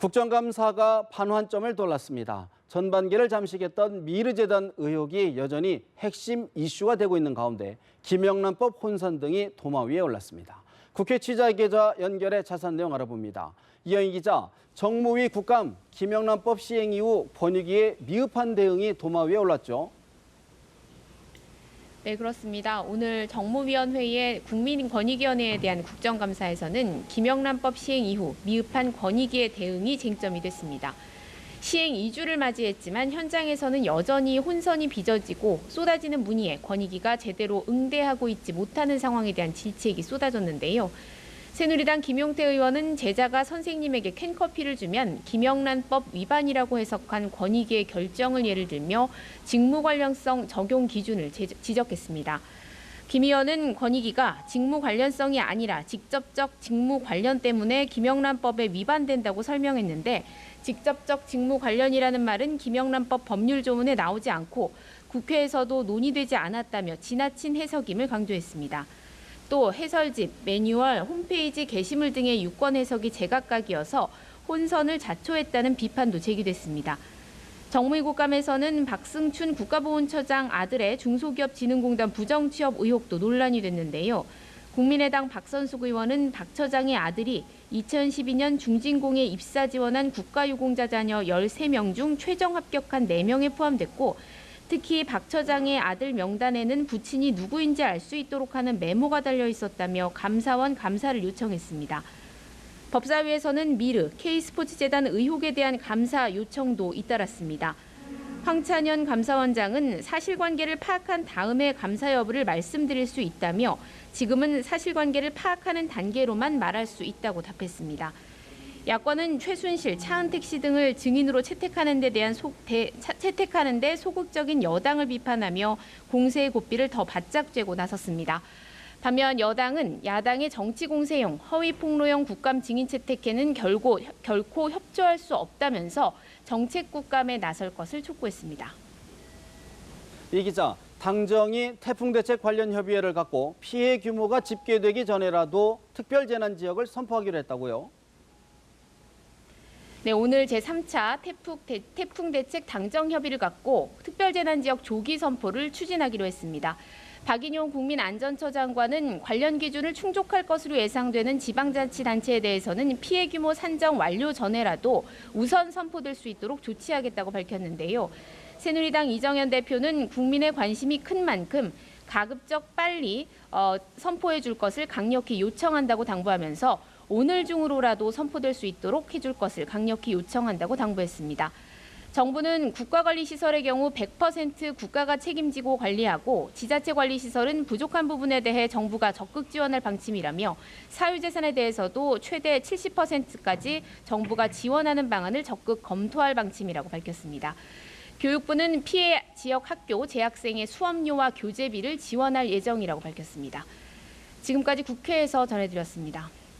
국정감사가 반환점을 돌았습니다. 전반기를 잠식했던 미르재단 의혹이 여전히 핵심 이슈가 되고 있는 가운데 김영란법 혼선 등이 도마 위에 올랐습니다. 국회 취재기자 연결해 자세한 내용 알아봅니다. 이영희 기자, 정무위 국감 김영란법 시행 이후 권익위의 미흡한 대응이 도마 위에 올랐죠. 네, 그렇습니다. 오늘 정무위원회의 국민권익위원회에 대한 국정감사에서는 김영란법 시행 이후 미흡한 권익위의 대응이 쟁점이 됐습니다. 시행 2주를 맞이했지만 현장에서는 여전히 혼선이 빚어지고 쏟아지는 문의에 권익위가 제대로 응대하고 있지 못하는 상황에 대한 질책이 쏟아졌는데요. 새누리당 김용태 의원은 제자가 선생님에게 캔커피를 주면 김영란법 위반이라고 해석한 권익위의 결정을 예를 들며 직무 관련성 적용 기준을 지적했습니다. 김 의원은 권익위가 직무 관련성이 아니라 직접적 직무 관련 때문에 김영란법에 위반된다고 설명했는데 직접적 직무 관련이라는 말은 김영란법 법률 조문에 나오지 않고 국회에서도 논의되지 않았다며 지나친 해석임을 강조했습니다. 또 해설집, 매뉴얼, 홈페이지 게시물 등의 유권 해석이 제각각이어서 혼선을 자초했다는 비판도 제기됐습니다. 정무위 국감에서는 박승춘 국가보훈처장 아들의 중소기업진흥공단 부정취업 의혹도 논란이 됐는데요. 국민의당 박선숙 의원은 박 처장의 아들이 2012년 중진공에 입사 지원한 국가유공자 자녀 13명 중 최종 합격한 4명에 포함됐고 특히 박 처장의 아들 명단에는 부친이 누구인지 알 수 있도록 하는 메모가 달려 있었다며 감사원 감사를 요청했습니다. 법사위에서는 미르, K스포츠재단 의혹에 대한 감사 요청도 잇따랐습니다. 황찬현 감사원장은 사실관계를 파악한 다음에 감사 여부를 말씀드릴 수 있다며 지금은 사실관계를 파악하는 단계로만 말할 수 있다고 답했습니다. 야권은 최순실, 차은택 씨 등을 증인으로 채택하는 데 소극적인 여당을 비판하며 공세의 고삐를 더 바짝 쬐고 나섰습니다. 반면 여당은 야당의 정치 공세용, 허위 폭로형 국감 증인 채택에는 결코 협조할 수 없다면서 정책 국감에 나설 것을 촉구했습니다. 이 기자, 당정이 태풍 대책 관련 협의회를 갖고 피해 규모가 집계되기 전에라도 특별재난지역을 선포하기로 했다고요? 네, 오늘 제3차 태풍 대책 당정 협의를 갖고 특별재난지역 조기 선포를 추진하기로 했습니다. 박인용 국민안전처 장관은 관련 기준을 충족할 것으로 예상되는 지방자치단체에 대해서는 피해 규모 산정 완료 전에라도 우선 선포될 수 있도록 조치하겠다고 밝혔는데요. 새누리당 이정현 대표는 국민의 관심이 큰 만큼 가급적 빨리 선포해 줄 것을 강력히 요청한다고 당부하면서 오늘 중으로라도 선포될 수 있도록 해줄 것을 강력히 요청한다고 당부했습니다. 정부는 국가관리시설의 경우 100% 국가가 책임지고 관리하고 지자체 관리시설은 부족한 부분에 대해 정부가 적극 지원할 방침이라며 사유재산에 대해서도 최대 70%까지 정부가 지원하는 방안을 적극 검토할 방침이라고 밝혔습니다. 교육부는 피해 지역 학교 재학생의 수업료와 교재비를 지원할 예정이라고 밝혔습니다. 지금까지 국회에서 전해드렸습니다.